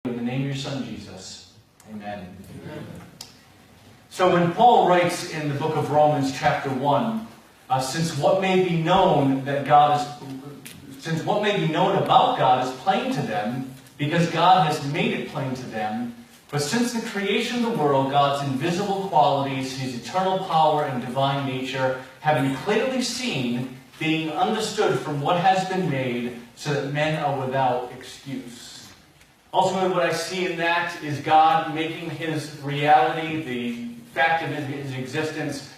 In the name of your Son, Jesus. Amen. Amen. So when Paul writes in the book of Romans chapter 1, since what may be known about God is plain to them, because God has made it plain to them, but since the creation of the world, God's invisible qualities, his eternal power and divine nature, having clearly seen, being understood from what has been made, so that men are without excuse. Ultimately, what I see in that is God making his reality, the fact of his existence,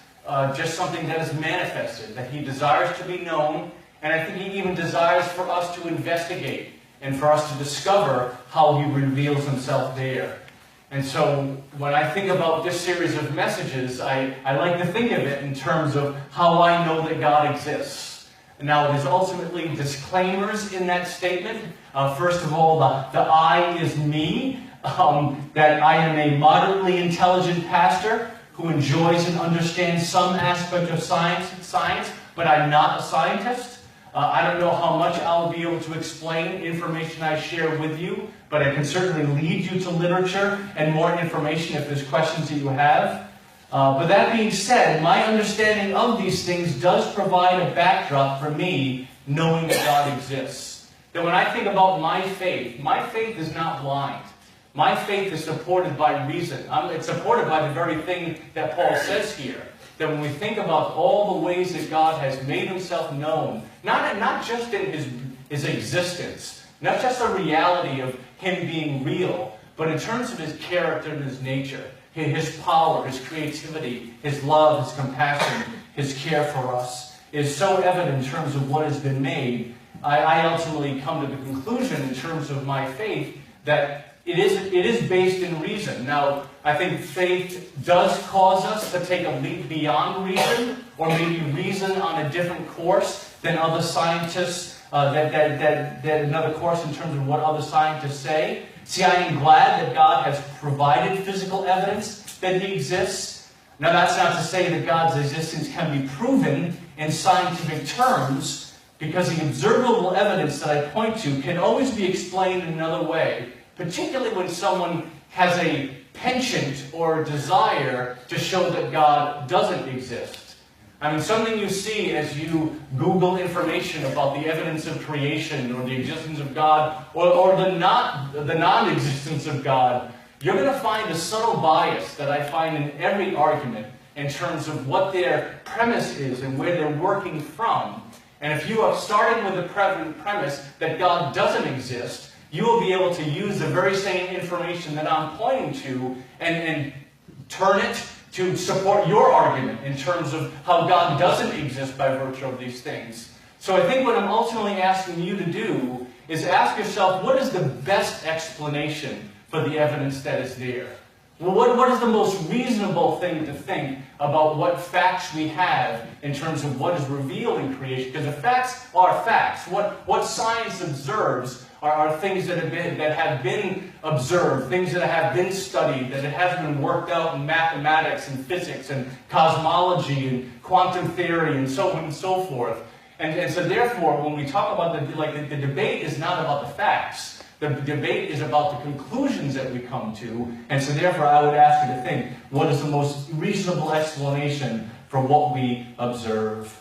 just something that is manifested, that he desires to be known, and I think he even desires for us to investigate and for us to discover how he reveals himself there. And so when I think about this series of messages, I like to think of it in terms of how I know that God exists. Now, there's ultimately disclaimers in that statement. First of all, the I is me, that I am a moderately intelligent pastor who enjoys and understands some aspect of science, but I'm not a scientist. I don't know how much I'll be able to explain information I share with you, but I can certainly lead you to literature and more information if there's questions that you have. But that being said, my understanding of these things does provide a backdrop for me knowing that God exists. That when I think about my faith is not blind. My faith is supported by reason. It's supported by the very thing that Paul says here. That when we think about all the ways that God has made himself known, not just in his existence, not just the reality of him being real, but in terms of his character and his nature, his power, his creativity, his love, his compassion, his care for us is so evident in terms of what has been made. I ultimately come to the conclusion in terms of my faith that it is based in reason. Now, I think faith does cause us to take a leap beyond reason, or maybe reason on a different course than other scientists, another course in terms of what other scientists say. See, I am glad that God has provided physical evidence that he exists. Now, that's not to say that God's existence can be proven in scientific terms, because the observable evidence that I point to can always be explained in another way, particularly when someone has a penchant or desire to show that God doesn't exist. I mean, something you see as you Google information about the evidence of creation or the existence of God or the non-existence of God, you're going to find a subtle bias that I find in every argument in terms of what their premise is and where they're working from. And if you are starting with the premise that God doesn't exist, you will be able to use the very same information that I'm pointing to and turn it to support your argument in terms of how God doesn't exist by virtue of these things. So I think what I'm ultimately asking you to do is ask yourself, what is the best explanation for the evidence that is there? Well, what is the most reasonable thing to think about what facts we have in terms of what is revealed in creation? Because the facts are facts. What science observes are things that have been observed, things that have been studied, that it has been worked out in mathematics and physics and cosmology and quantum theory and so on and so forth. And so therefore, when we talk about the debate is not about the facts. The debate is about the conclusions that we come to. And so therefore, I would ask you to think, what is the most reasonable explanation for what we observe?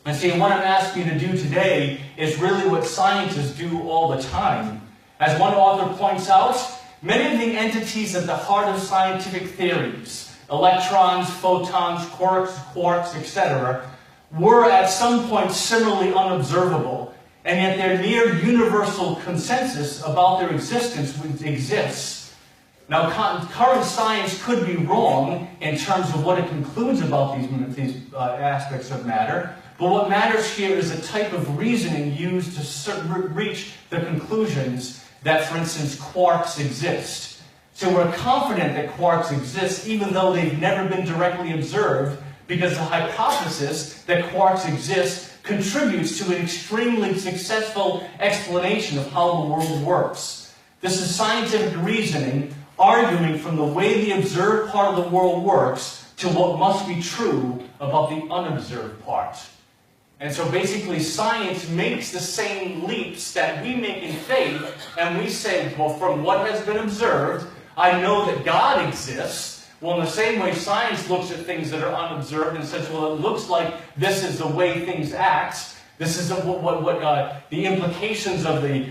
And see, what I'm asking you to do today is really what scientists do all the time. As one author points out, many of the entities at the heart of scientific theories, electrons, photons, quarks, etc., were at some point similarly unobservable, and yet their near universal consensus about their existence exists. Now, current science could be wrong in terms of what it concludes about these aspects of matter, but what matters here is the type of reasoning used to reach the conclusions that, for instance, quarks exist. So we're confident that quarks exist even though they've never been directly observed, because the hypothesis that quarks exist contributes to an extremely successful explanation of how the world works. This is scientific reasoning arguing from the way the observed part of the world works to what must be true about the unobserved part. And so basically science makes the same leaps that we make in faith, and we say, well, from what has been observed, I know that God exists. Well, in the same way, science looks at things that are unobserved and says, well, it looks like this is the way things act. This is what the implications of the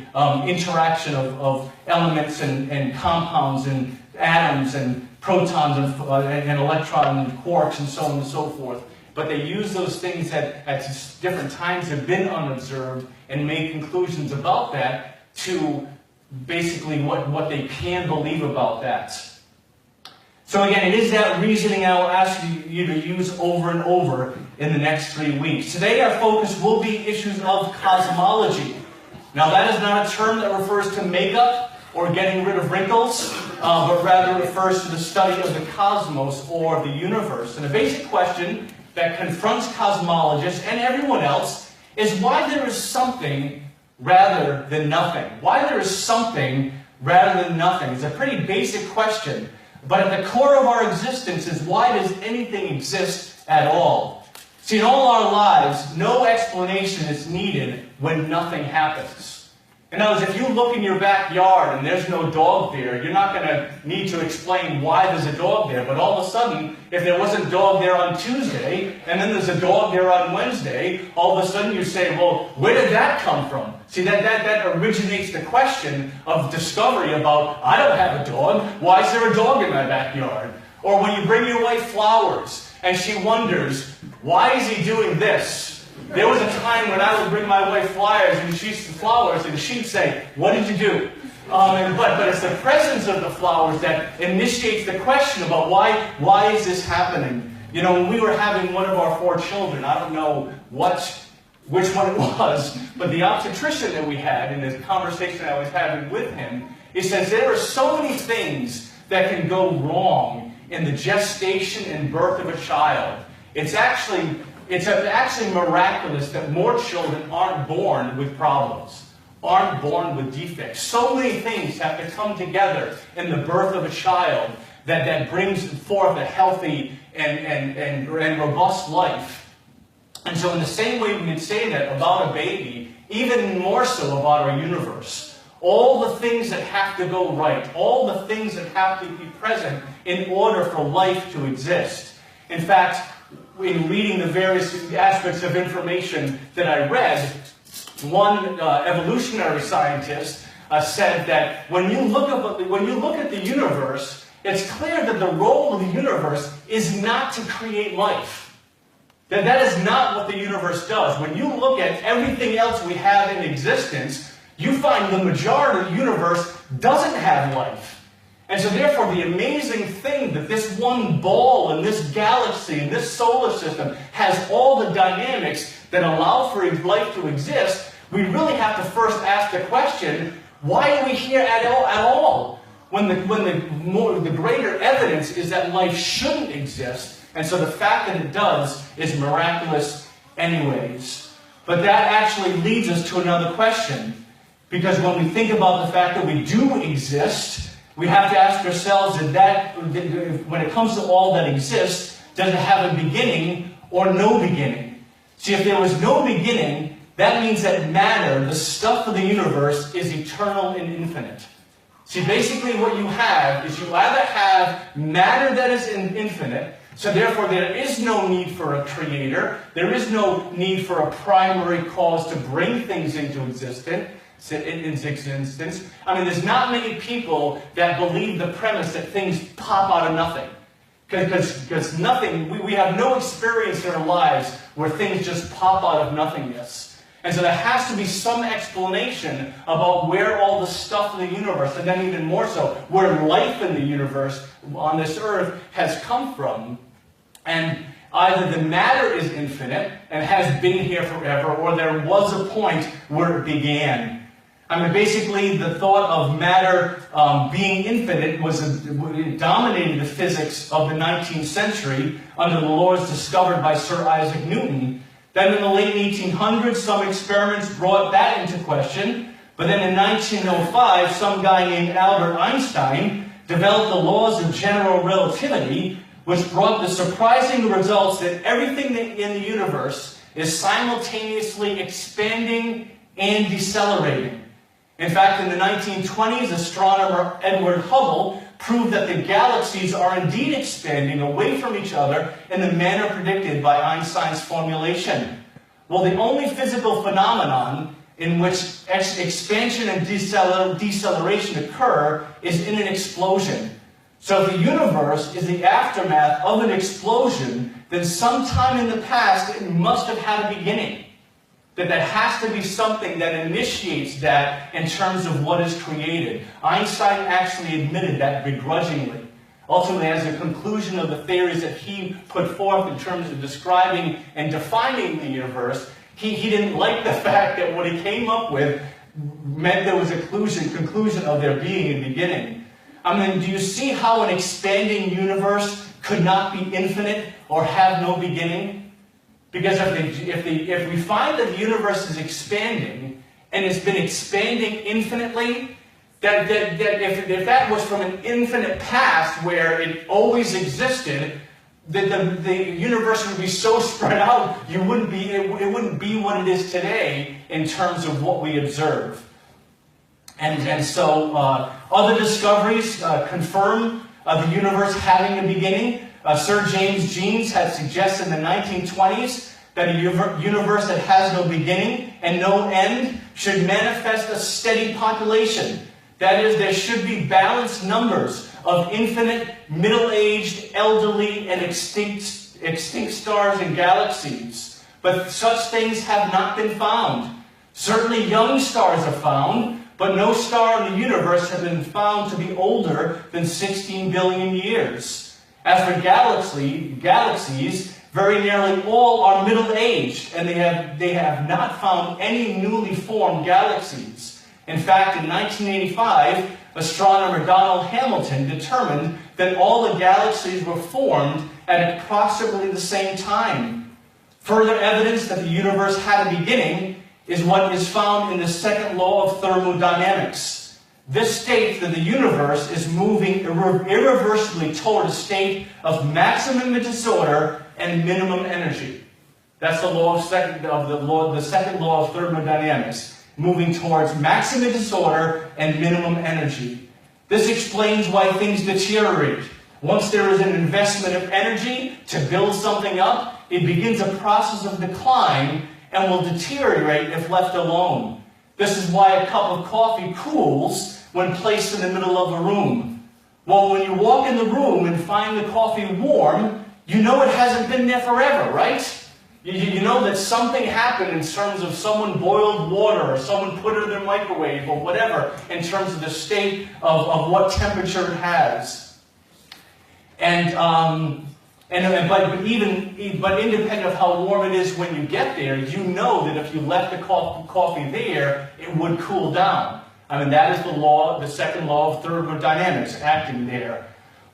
interaction of elements and compounds and atoms and protons and electrons and quarks and so on and so forth. But they use those things that at different times have been unobserved and make conclusions about that to basically what they can believe about that. So again, it is that reasoning I will ask you to use over and over in the next 3 weeks. Today our focus will be issues of cosmology. Now that is not a term that refers to makeup or getting rid of wrinkles, but rather refers to the study of the cosmos or the universe. And a basic question that confronts cosmologists and everyone else is why there is something rather than nothing. Why there is something rather than nothing. It's a pretty basic question. But at the core of our existence is why does anything exist at all? See, in all our lives, no explanation is needed when nothing happens. In other words, if you look in your backyard and there's no dog there, you're not going to need to explain why there's a dog there. But all of a sudden, if there wasn't a dog there on Tuesday, and then there's a dog there on Wednesday, all of a sudden you say, well, where did that come from? See, that originates the question of discovery about, I don't have a dog, why is there a dog in my backyard? Or when you bring your wife flowers, and she wonders, why is he doing this? There was a time when I would bring my wife flowers, and she'd say, what did you do? But it's the presence of the flowers that initiates the question about why is this happening? You know, when we were having one of our 4 children, I don't know which one it was, but the obstetrician that we had in this conversation I was having with him, he says there are so many things that can go wrong in the gestation and birth of a child. It's actually miraculous that more children aren't born with problems, aren't born with defects. So many things have to come together in the birth of a child that brings forth a healthy and robust life. And so in the same way we can say that about a baby, even more so about our universe. All the things that have to go right, all the things that have to be present in order for life to exist. In fact, in reading the various aspects of information that I read, one evolutionary scientist said that when you look at the universe, it's clear that the role of the universe is not to create life. That is not what the universe does. When you look at everything else we have in existence, you find the majority of the universe doesn't have life. And so therefore the amazing thing that this one ball and this galaxy and this solar system has all the dynamics that allow for life to exist, we really have to first ask the question, why are we here at all? When the greater evidence is that life shouldn't exist, and so the fact that it does is miraculous anyways. But that actually leads us to another question. Because when we think about the fact that we do exist, we have to ask ourselves, when it comes to all that exists, does it have a beginning or no beginning? See, if there was no beginning, that means that matter, the stuff of the universe, is eternal and infinite. See, basically what you have is you either have matter that is infinite, so therefore there is no need for a creator, there is no need for a primary cause to bring things into existence. I mean, there's not many people that believe the premise that things pop out of nothing. Because nothing, we have no experience in our lives where things just pop out of nothingness. And so there has to be some explanation about where all the stuff in the universe, and then even more so, where life in the universe on this earth has come from. And either the matter is infinite and has been here forever, or there was a point where it began. I mean, basically, the thought of matter being infinite it dominated the physics of the 19th century under the laws discovered by Sir Isaac Newton. Then in the late 1800s, some experiments brought that into question. But then in 1905, some guy named Albert Einstein developed the laws of general relativity, which brought the surprising results that everything in the universe is simultaneously expanding and decelerating. In fact, in the 1920s, astronomer Edward Hubble proved that the galaxies are indeed expanding away from each other in the manner predicted by Einstein's formulation. Well, the only physical phenomenon in which expansion and deceleration occur is in an explosion. So if the universe is the aftermath of an explosion, then sometime in the past it must have had a beginning. That has to be something that initiates that in terms of what is created. Einstein actually admitted that begrudgingly. Ultimately, as a conclusion of the theories that he put forth in terms of describing and defining the universe, he didn't like the fact that what he came up with meant there was a conclusion of there being a beginning. I mean, do you see how an expanding universe could not be infinite or have no beginning? Because if we find that the universe is expanding, and it's been expanding infinitely, that if that was from an infinite past where it always existed, that the universe would be so spread out, it wouldn't be what it is today in terms of what we observe. And so other discoveries confirm the universe having a beginning. Sir James Jeans had suggested in the 1920s that a universe that has no beginning and no end should manifest a steady population. That is, there should be balanced numbers of infinite, middle-aged, elderly, and extinct stars and galaxies. But such things have not been found. Certainly young stars are found, but no star in the universe has been found to be older than 16 billion years. As for galaxies, very nearly all are middle-aged, and they have not found any newly formed galaxies. In fact, in 1985, astronomer Donald Hamilton determined that all the galaxies were formed at approximately the same time. Further evidence that the universe had a beginning is what is found in the second law of thermodynamics. This states that the universe is moving irreversibly toward a state of maximum disorder and minimum energy. That's the second law of thermodynamics, moving towards maximum disorder and minimum energy. This explains why things deteriorate. Once there is an investment of energy to build something up, it begins a process of decline and will deteriorate if left alone. This is why a cup of coffee cools when placed in the middle of a room. Well, when you walk in the room and find the coffee warm, you know it hasn't been there forever, right? You know that something happened in terms of someone boiled water or someone put it in their microwave or whatever in terms of the state of what temperature it has. But independent of how warm it is when you get there, you know that if you left the coffee there, it would cool down. I mean, that is the second law of thermodynamics acting there.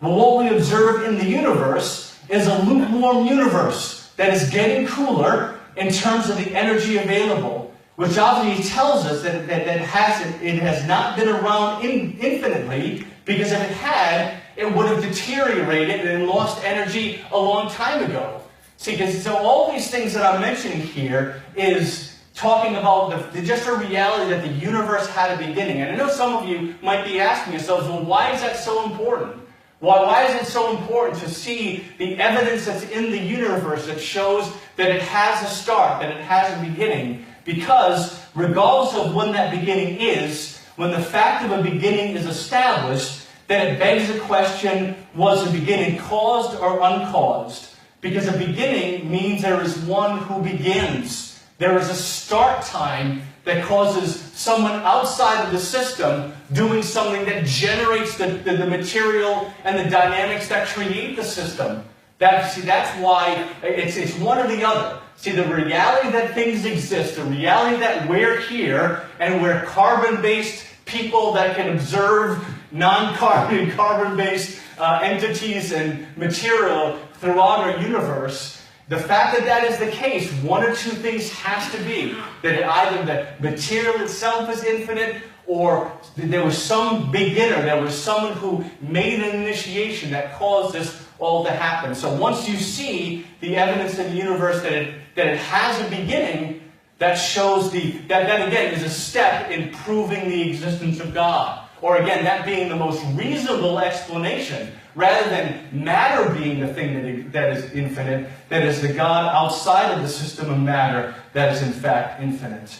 Well, what we observe in the universe is a lukewarm universe that is getting cooler in terms of the energy available, which obviously tells us that it has not been around infinitely, because if it had, it would have deteriorated and lost energy a long time ago. See, so all these things that I'm mentioning here is talking about just a reality that the universe had a beginning. And I know some of you might be asking yourselves, well, why is that so important? Why is it so important to see the evidence that's in the universe that shows that it has a start, that it has a beginning? Because regardless of when that beginning is, when the fact of a beginning is established, then it begs the question, was the beginning caused or uncaused? Because a beginning means there is one who begins. There is a start time that causes someone outside of the system doing something that generates the material and the dynamics that create the system. That's why it's one or the other. See, the reality that things exist, the reality that we're here, and we're carbon-based people that can observe non-carbon, carbon-based entities and material throughout our universe. The fact that that is the case, one or two things has to be. That either the material itself is infinite, or there was some beginner, there was someone who made an initiation that caused this all to happen. So once you see the evidence in the universe that it has a beginning, that shows that again is a step in proving the existence of God. Or again, that being the most reasonable explanation, rather than matter being the thing that is infinite, that is the God outside of the system of matter that is in fact infinite.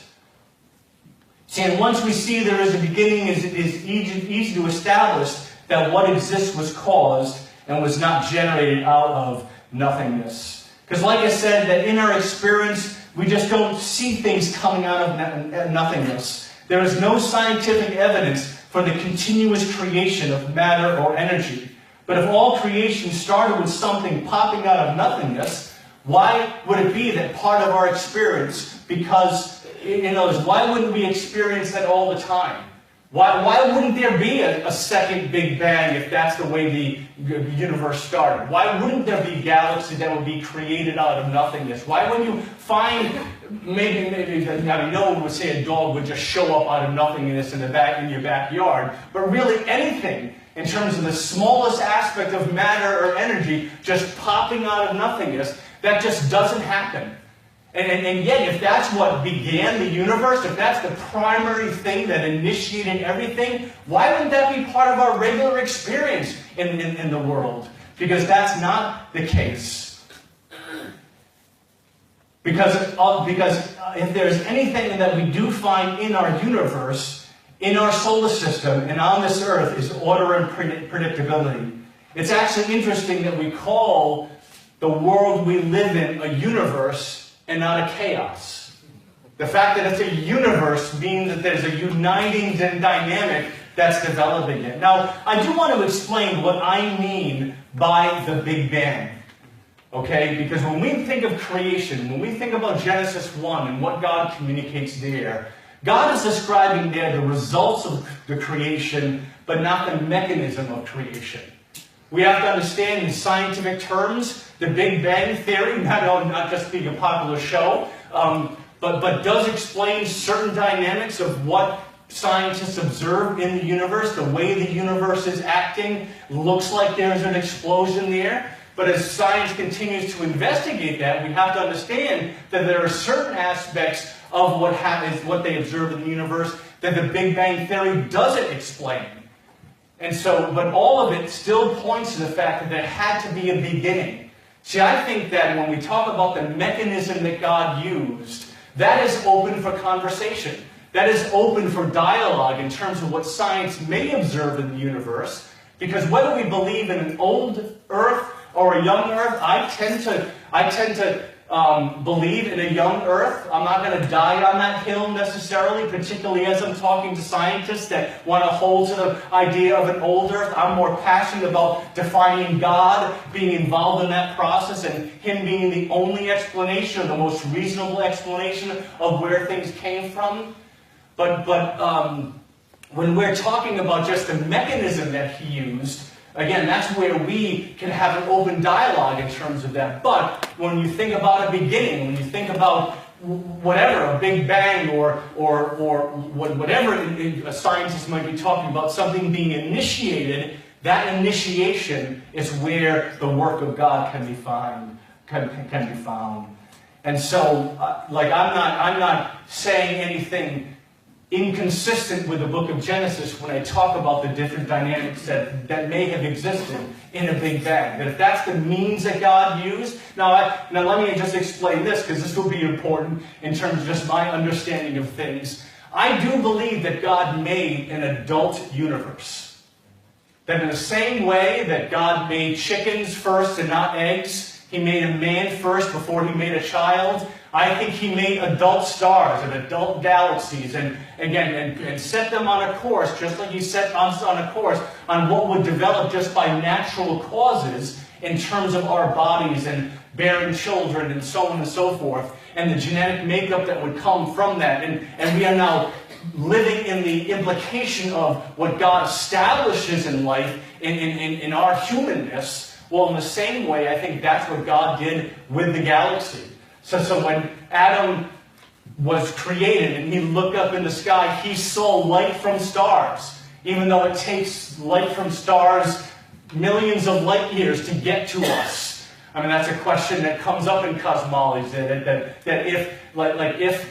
See, and once we see there is a beginning, it is easy to establish that what exists was caused and was not generated out of nothingness. Because like I said, that in our experience, we just don't see things coming out of nothingness. There is no scientific evidence for the continuous creation of matter or energy. But if all creation started with something popping out of nothingness, why would it be that part of our experience, because, why wouldn't we experience that all the time? Why wouldn't there be a second Big Bang if that's the way the universe started? Why wouldn't there be galaxies that would be created out of nothingness? Why wouldn't you find, maybe no one would say a dog would just show up out of nothingness in your backyard, but really anything in terms of the smallest aspect of matter or energy just popping out of nothingness, that just doesn't happen. And yet, if that's what began the universe, if that's the primary thing that initiated everything, why wouldn't that be part of our regular experience in the world? Because that's not the case. Because if there's anything that we do find in our universe, in our solar system, and on this earth, is order and predictability. It's actually interesting that we call the world we live in a universe and not a chaos. The fact that it's a universe means that there's a uniting dynamic that's developing it. Now, I do want to explain what I mean by the Big Bang. Okay? Because when we think of creation, when we think about Genesis 1 and what God communicates there, God is describing there the results of the creation, but not the mechanism of creation. We have to understand in scientific terms, the Big Bang Theory, not just being a popular show, but does explain certain dynamics of what scientists observe in the universe, the way the universe is acting. Looks like there's an explosion there. But as science continues to investigate that, we have to understand that there are certain aspects of what they observe in the universe that the Big Bang Theory doesn't explain. And so, but all of it still points to the fact that there had to be a beginning. See, I think that when we talk about the mechanism that God used, that is open for conversation. That is open for dialogue in terms of what science may observe in the universe. Because whether we believe in an old Earth or a young Earth, I tend to believe in a young Earth. I'm not going to die on that hill necessarily, particularly as I'm talking to scientists that want to hold to the idea of an old Earth. I'm more passionate about defining God, being involved in that process, and Him being the only explanation, or the most reasonable explanation of where things came from. But when we're talking about just the mechanism that He used, again, that's where we can have an open dialogue in terms of that. But when you think about a beginning, when you think about whatever, a Big Bang or whatever a scientist might be talking about, something being initiated, that initiation is where the work of God can be found. And so, I'm not saying anything inconsistent with the book of Genesis when I talk about the different dynamics that may have existed in a Big Bang. That if that's the means that God used... Now let me just explain this, because this will be important in terms of just my understanding of things. I do believe that God made an adult universe. That in the same way that God made chickens first and not eggs, He made a man first before He made a child, I think He made adult stars and adult galaxies and set them on a course, just like He set us on a course on what would develop just by natural causes in terms of our bodies and bearing children and so on and so forth, and the genetic makeup that would come from that. And we are now living in the implication of what God establishes in life in our humanness. Well, in the same way, I think that's what God did with the galaxy. So when Adam was created and he looked up in the sky, he saw light from stars. Even though it takes light from stars millions of light years to get to us? I mean, that's a question that comes up in cosmology, that if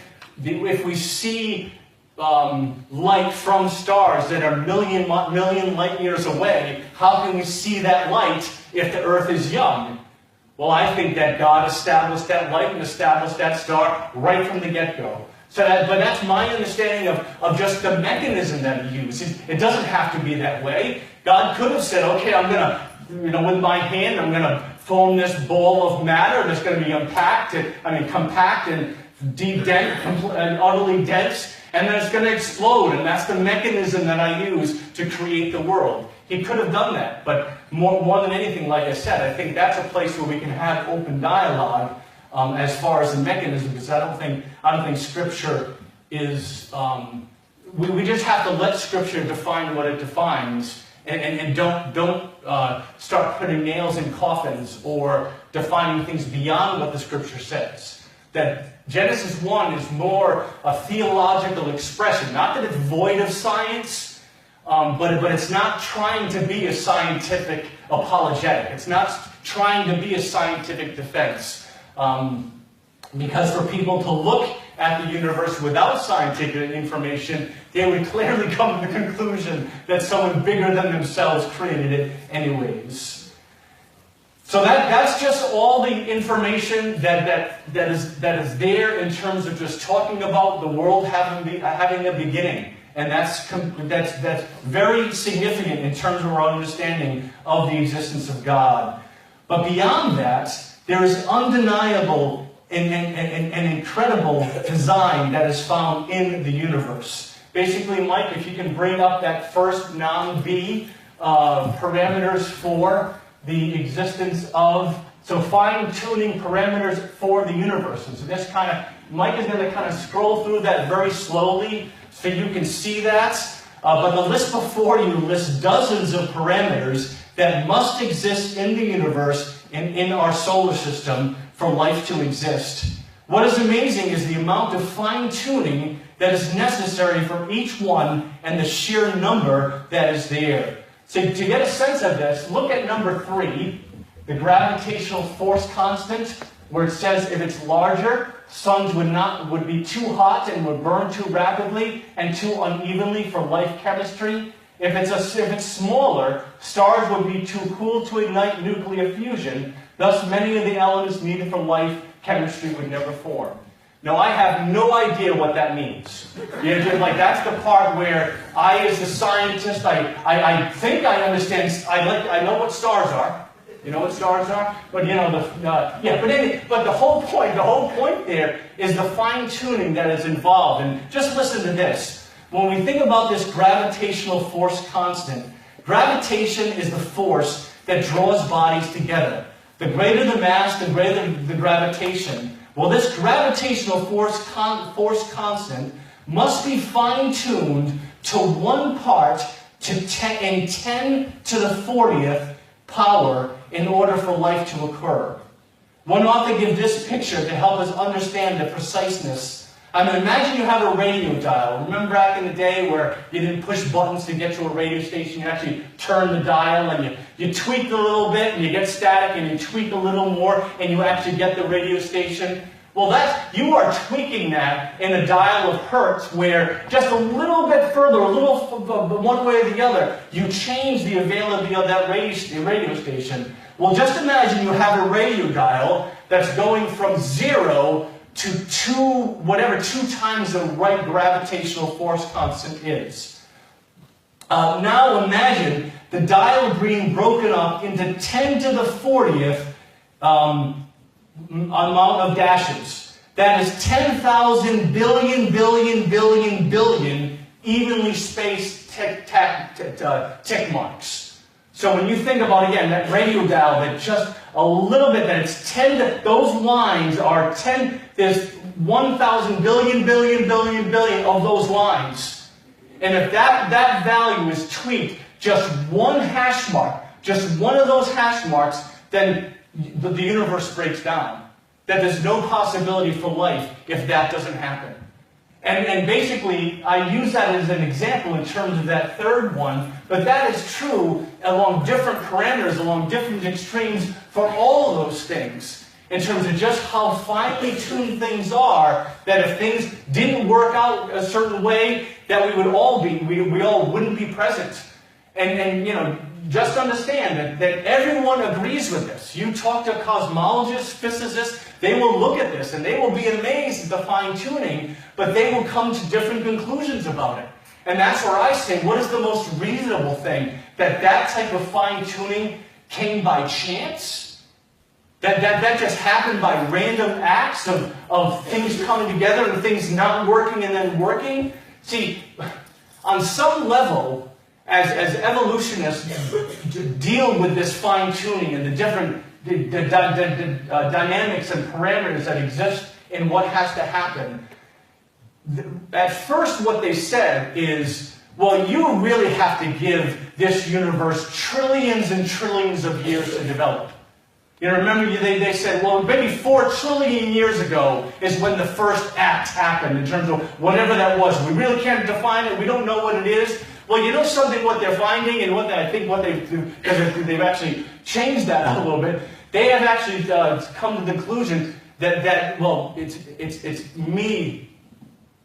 we see light from stars that are million light years away, how can we see that light if the Earth is young? Well, I think that God established that light and established that star right from the get-go. But that's my understanding of just the mechanism that He used. It doesn't have to be that way. God could have said, okay, I'm going to, with my hand, I'm going to form this ball of matter that's going to be compact and utterly dense, and then it's going to explode, and that's the mechanism that I use to create the world. He could have done that, but more than anything, like I said, I think that's a place where we can have open dialogue as far as the mechanism, because I don't think Scripture is. We just have to let Scripture define what it defines, and don't start putting nails in coffins or defining things beyond what the Scripture says. That Genesis 1 is more a theological expression, not that it's void of science. But it's not trying to be a scientific apologetic. It's not trying to be a scientific defense. Because for people to look at the universe without scientific information, they would clearly come to the conclusion that someone bigger than themselves created it anyways. So that's just all the information that is there in terms of just talking about the world having a beginning. And that's very significant in terms of our understanding of the existence of God. But beyond that, there is undeniable and incredible design that is found in the universe. Basically, Mike, if you can bring up that first non-V parameters for the existence of, so fine-tuning parameters for the universe. And so this Mike is going to kind of scroll through that very slowly, so you can see that. But the list before you lists dozens of parameters that must exist in the universe and in our solar system for life to exist. What is amazing is the amount of fine-tuning that is necessary for each one and the sheer number that is there. So to get a sense of this, look at number 3, the gravitational force constant, where it says if it's larger, suns would be too hot and would burn too rapidly and too unevenly for life chemistry. If it's smaller, stars would be too cool to ignite nuclear fusion. Thus, many of the elements needed for life chemistry would never form. Now, I have no idea what that means. That's the part where I, as a scientist, I think I understand. I know what stars are. You know what stars are? But but the whole point there is the fine-tuning that is involved. And just listen to this. When we think about this gravitational force constant, gravitation is the force that draws bodies together. The greater the mass, the greater the gravitation. Well, this gravitational force constant must be fine-tuned to 1 part in 10 to the 40th power in order for life to occur. One author gives this picture to help us understand the preciseness. I mean, imagine you have a radio dial. Remember back in the day where you didn't push buttons to get to a radio station? You actually turn the dial and you tweak a little bit and you get static and you tweak a little more and you actually get the radio station. Well, you are tweaking that in a dial of hertz where just a little bit further, a little one way or the other, you change the availability of that radio station. Well, just imagine you have a radio dial that's going from 0 to 2 times the right gravitational force constant is. Now imagine the dial being broken up into 10 to the 40th amount of dashes. That is 10,000 billion evenly spaced tick marks. So when you think about, again, that radio dial, that just a little bit, that it's 10, those lines are 10, there's 1,000 billion of those lines. And if that value is tweaked, just one hash mark, just one of those hash marks, then the universe breaks down. That there's no possibility for life if that doesn't happen. And basically, I use that as an example in terms of that third one, but that is true along different parameters, along different extremes for all of those things, in terms of just how finely tuned things are, that if things didn't work out a certain way, that we all wouldn't be present. And you know, just understand that everyone agrees with this. You talk to cosmologists, physicists, they will look at this and they will be amazed at the fine-tuning, but they will come to different conclusions about it. And that's where I say, what is the most reasonable thing? That type of fine-tuning came by chance? That just happened by random acts of things coming together and things not working and then working? See, on some level, as evolutionists deal with this fine-tuning and the different dynamics and parameters that exist in what has to happen, at first what they said is, well, you really have to give this universe trillions and trillions of years to develop. You know, remember they said, well, maybe 4 trillion years ago is when the first act happened in terms of whatever that was. We really can't define it. We don't know what it is. Well, you know something, what they're finding, and what they've actually changed that a little bit. They have actually come to the conclusion that well, it's me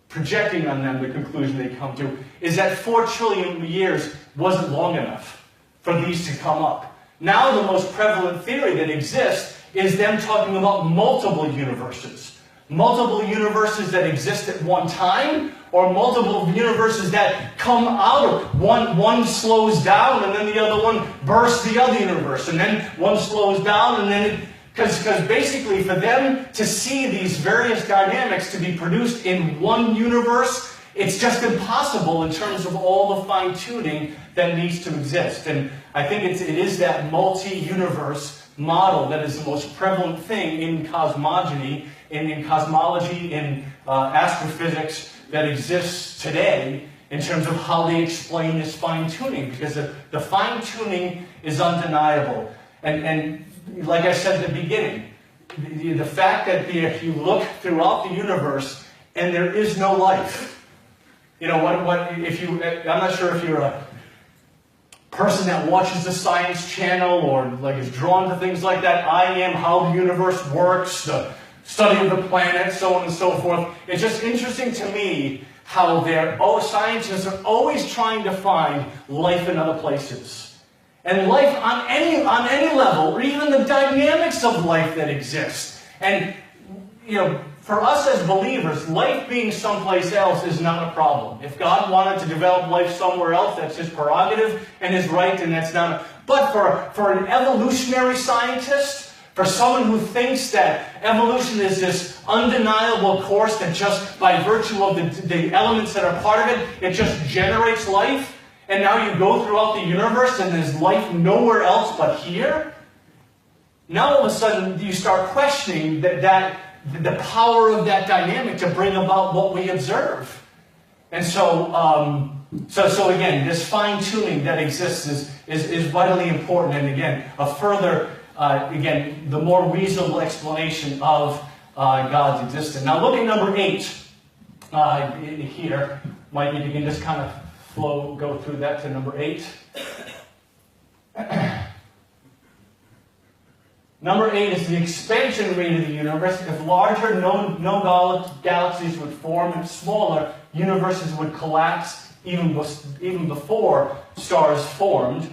projecting on them the conclusion they come to, is that 4 trillion years wasn't long enough for these to come up. Now the most prevalent theory that exists is them talking about multiple universes. Multiple universes that exist at one time, or multiple universes that come out of one slows down and then the other one bursts the other universe, and then one slows down and then because basically for them to see these various dynamics to be produced in one universe, it's just impossible in terms of all the fine-tuning that needs to exist. And I think it is that multi-universe model that is the most prevalent thing in cosmogony, in cosmology, in astrophysics that exists today in terms of how they explain this fine-tuning, because the fine-tuning is undeniable. And like I said at the beginning, the fact that if you look throughout the universe and there is no life, you know, I'm not sure if you're a person that watches the Science Channel or like is drawn to things like that. I am, how the universe works, the study of the planet, so on and so forth. It's just interesting to me how scientists are always trying to find life in other places. And life on any level, or even the dynamics of life that exists. And, you know, for us as believers, life being someplace else is not a problem. If God wanted to develop life somewhere else, that's His prerogative and His right, and that's not. But for an evolutionary scientist, for someone who thinks that evolution is this undeniable course that just by virtue of the elements that are part of it, it just generates life, and now you go throughout the universe and there's life nowhere else but here, now all of a sudden you start questioning the power of that dynamic to bring about what we observe. And so again, this fine-tuning that exists is vitally important, and again, a further, the more reasonable explanation of God's existence. Now look at number 8 here. Mike, if you can just kind of go through that to number 8. Number 8 is the expansion rate of the universe. If larger, no galaxies would form, and smaller universes would collapse even before stars formed.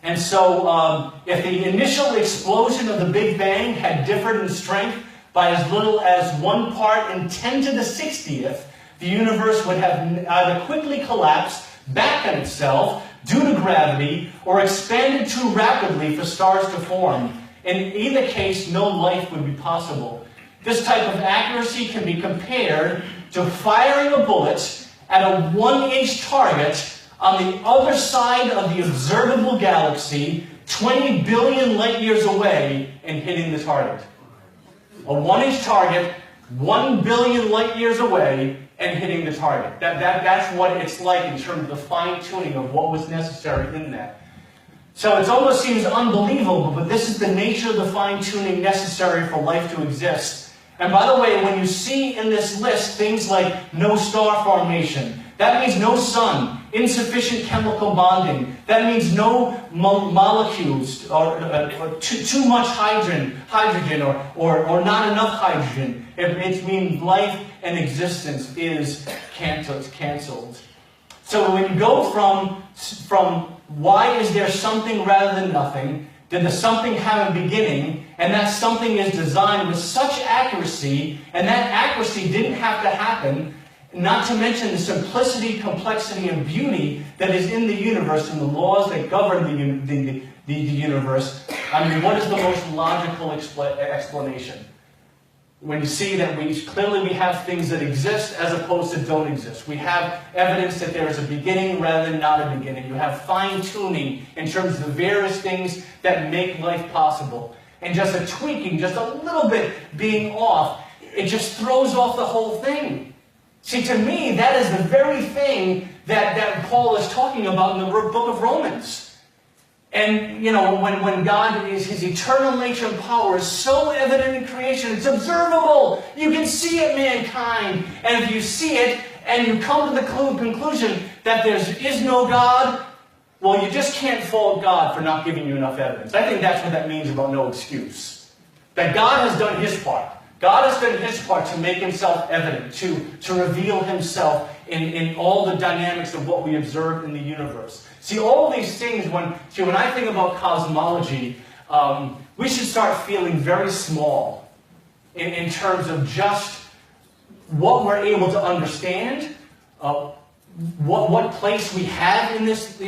And so, if the initial explosion of the Big Bang had differed in strength by as little as 1 part in 10 to the 60th, the universe would have either quickly collapsed back on itself due to gravity, or expanded too rapidly for stars to form. In either case, no life would be possible. This type of accuracy can be compared to firing a bullet at a 1-inch target on the other side of the observable galaxy, 20 billion light years away, and hitting the target. A 1-inch target, 1 billion light years away, and hitting the target. That's what it's like in terms of the fine-tuning of what was necessary in that. So it almost seems unbelievable, but this is the nature of the fine-tuning necessary for life to exist. And by the way, when you see in this list things like no star formation, that means no sun, insufficient chemical bonding. That means no molecules or too much hydrogen or not enough hydrogen. It means life and existence is canceled. So when you go from why is there something rather than nothing, did the something have a beginning, and that something is designed with such accuracy, and that accuracy didn't have to happen, not to mention the simplicity, complexity, and beauty that is in the universe and the laws that govern the universe. I mean, what is the most logical explanation? When you see that clearly we have things that exist as opposed to don't exist. We have evidence that there is a beginning rather than not a beginning. You have fine-tuning in terms of the various things that make life possible. And just a tweaking, just a little bit being off, it just throws off the whole thing. See, to me, that is the very thing that Paul is talking about in the book of Romans. And, you know, when God is, his eternal nature and power is so evident in creation, it's observable. You can see it, mankind. And if you see it, and you come to the conclusion that there is no God, well, you just can't fault God for not giving you enough evidence. I think that's what that means about no excuse. That God has done his part. God has done his part to make himself evident, to reveal himself in all the dynamics of what we observe in the universe. See, all these things, when I think about cosmology, we should start feeling very small in terms of just what we're able to understand, what place we have in this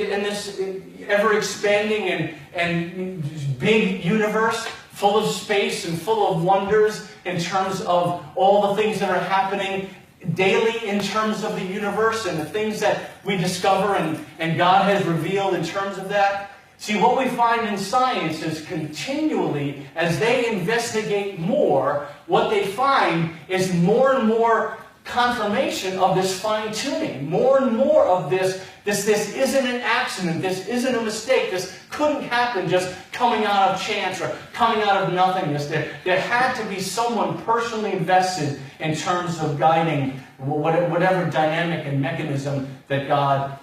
ever-expanding and big universe, full of space and full of wonders in terms of all the things that are happening daily in terms of the universe and the things that we discover and God has revealed in terms of that. See, what we find in science is continually, as they investigate more, what they find is more and more confirmation of this fine-tuning. More and more of this isn't an accident. This isn't a mistake. This couldn't happen just coming out of chance or coming out of nothingness. There had to be someone personally invested in terms of guiding whatever dynamic and mechanism that God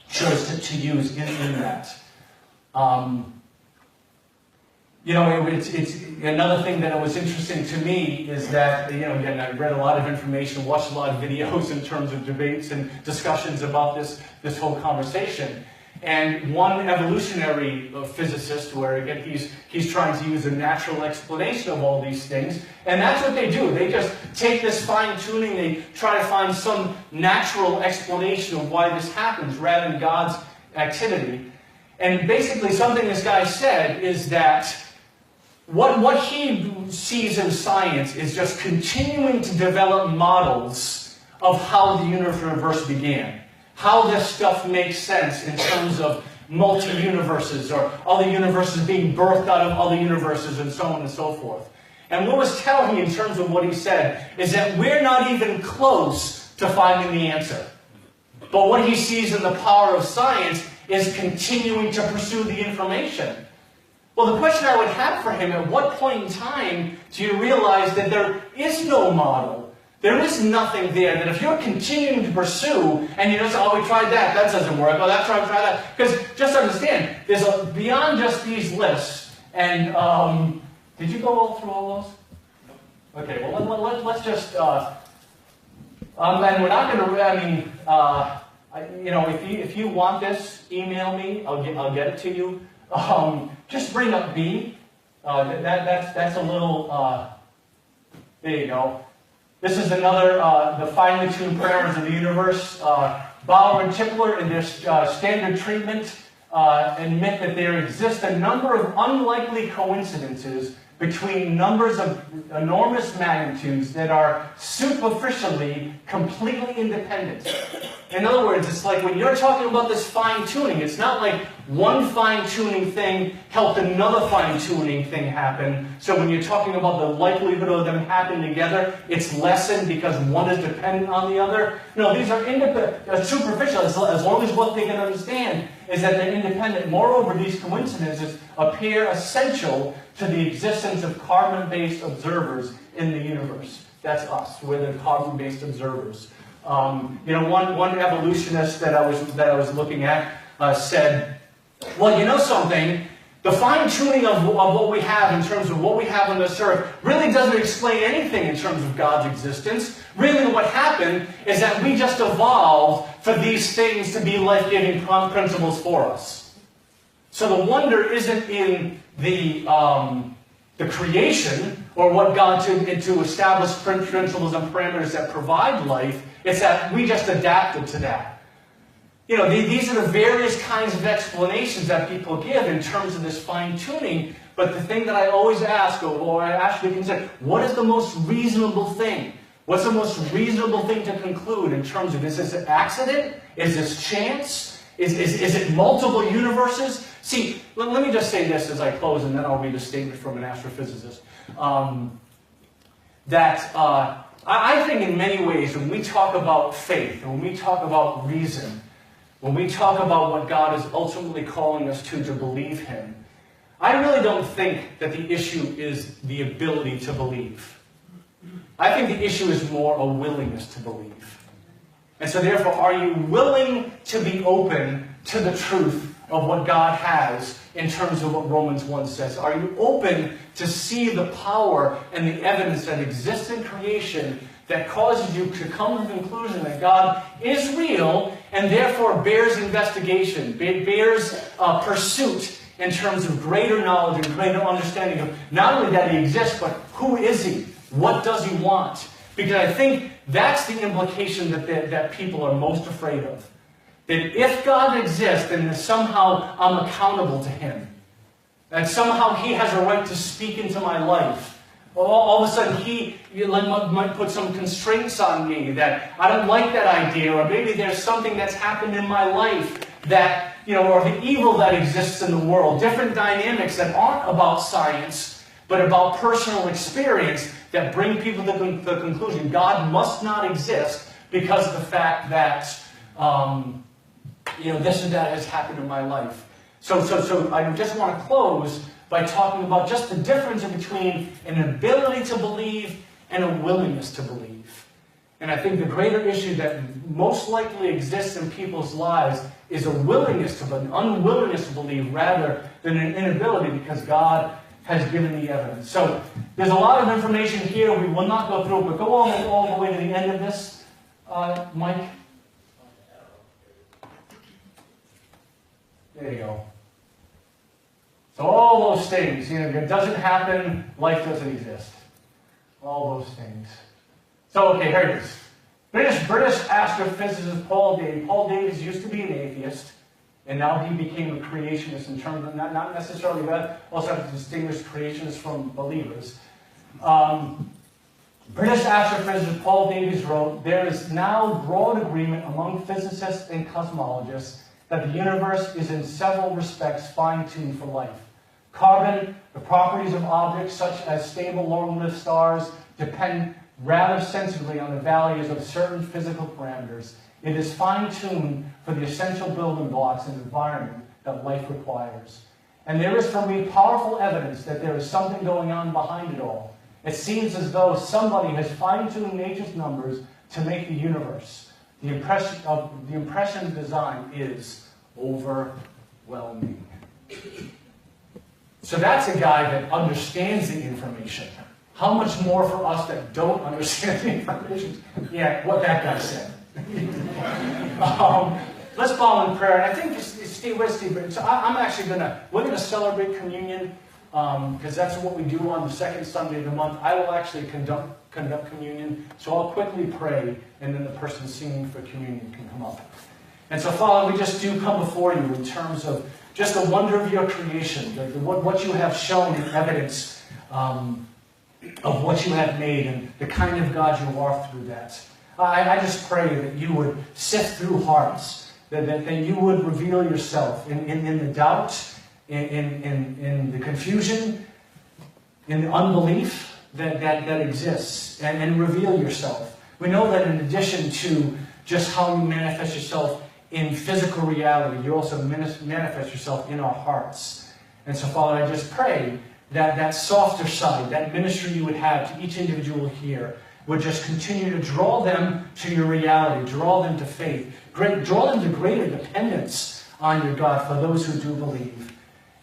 chose to use in that. You know, it's another thing that was interesting to me is that, you know, again, I read a lot of information, watched a lot of videos in terms of debates and discussions about this whole conversation. And one evolutionary physicist, where again he's trying to use a natural explanation of all these things, and that's what they do. They just take this fine-tuning, they try to find some natural explanation of why this happens rather than God's activity. And basically something this guy said is that what he sees in science is just continuing to develop models of how the universe began. How this stuff makes sense in terms of multi-universes or other universes being birthed out of other universes and so on and so forth. And what was telling me in terms of what he said is that we're not even close to finding the answer. But what he sees in the power of science is continuing to pursue the information. Well, the question I would have for him, at what point in time do you realize that there is no model? There is nothing there, that if you're continuing to pursue, and you just say, oh, we tried that doesn't work, oh, that's right, try that. Because just understand, there's beyond just these lists, and did you go through all those? Okay, well, let's just, and we're not going to, I mean, you know, if you want this, email me, I'll get it to you. Just bring up B. That's a little, there you go. This is another, the finely tuned parameters of the universe. Bauer and Tipler, in their standard treatment, admit that there exist a number of unlikely coincidences between numbers of enormous magnitudes that are superficially completely independent. In other words, it's like when you're talking about this fine-tuning, it's not like one fine-tuning thing helped another fine-tuning thing happen. So when you're talking about the likelihood of them happening together, it's lessened because one is dependent on the other. No, these are superficial, as long as what they can understand is that they're independent. Moreover, these coincidences appear essential to the existence of carbon-based observers in the universe. That's us. We're the carbon-based observers. One evolutionist that I was looking at said, well, you know something? The fine-tuning of what we have in terms of what we have on this earth really doesn't explain anything in terms of God's existence. Really what happened is that we just evolved for these things to be life-giving principles for us. So the wonder isn't in the creation or what God to establish principles and parameters that provide life. It's that we just adapted to that. These are the various kinds of explanations that people give in terms of this fine-tuning. But the thing that I always ask, or I actually consider, what is the most reasonable thing? What's the most reasonable thing to conclude in terms of, is this an accident? Is this chance? Is it multiple universes? See, let me just say this as I close, and then I'll read a statement from an astrophysicist. I think in many ways, when we talk about faith, and when we talk about reason, when we talk about what God is ultimately calling us to believe Him, I really don't think that the issue is the ability to believe. I think the issue is more a willingness to believe. And so therefore, are you willing to be open to the truth of what God has in terms of what Romans 1 says? Are you open to see the power and the evidence that exists in creation that causes you to come to the conclusion that God is real and therefore bears investigation, bears pursuit in terms of greater knowledge and greater understanding of not only that He exists, but who is He? What does He want? Because I think that's the implication that people are most afraid of. That if God exists, then somehow I'm accountable to Him. That somehow He has a right to speak into my life. All of a sudden, He might put some constraints on me that I don't like that idea, or maybe there's something that's happened in my life that, or the evil that exists in the world, different dynamics that aren't about science, but about personal experience that bring people to the conclusion God must not exist because of the fact that, this and that has happened in my life. So I just want to close by talking about just the difference between an ability to believe and a willingness to believe. And I think the greater issue that most likely exists in people's lives is a willingness an unwillingness to believe rather than an inability because God has given the evidence. So there's a lot of information here. We will not go through it, but go all the way to the end of this, Mike. There you go. So all those things, if it doesn't happen, life doesn't exist. All those things. So, okay, here it is. British astrophysicist Paul Davies. Paul Davies used to be an atheist, and now he became a creationist in terms of, not necessarily that, also have to distinguish creationists from believers. British astrophysicist Paul Davies wrote, "There is now broad agreement among physicists and cosmologists that the universe is in several respects fine-tuned for life. Carbon, the properties of objects such as stable long-lived stars, depend rather sensibly on the values of certain physical parameters. It is fine-tuned for the essential building blocks and environment that life requires. And there is for me powerful evidence that there is something going on behind it all. It seems as though somebody has fine-tuned nature's numbers to make the universe. The impression of design is overwhelming." So that's a guy that understands the information. How much more for us that don't understand the information? Yeah, what that guy said. Let's bow in prayer. And I think, Steve, where's Steve? So we're going to celebrate communion, because that's what we do on the second Sunday of the month. I will actually conduct communion. So I'll quickly pray, and then the person singing for communion can come up. And so, Father, we just do come before you in terms of just the wonder of your creation, what you have shown in evidence of what you have made and the kind of God you are through that. I just pray that you would sift through hearts, that you would reveal yourself in the doubt, in the confusion, in the unbelief that exists, and reveal yourself. We know that in addition to just how you manifest yourself in physical reality, you also manifest yourself in our hearts. And so, Father, I just pray that softer side, that ministry you would have to each individual here, would just continue to draw them to your reality, draw them to faith, draw them to greater dependence on your God for those who do believe.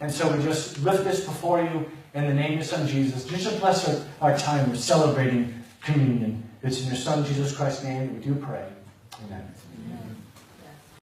And so we just lift this before you in the name of your Son Jesus. Just to bless our time. We're celebrating communion. It's in your Son Jesus Christ's name that we do pray. Amen.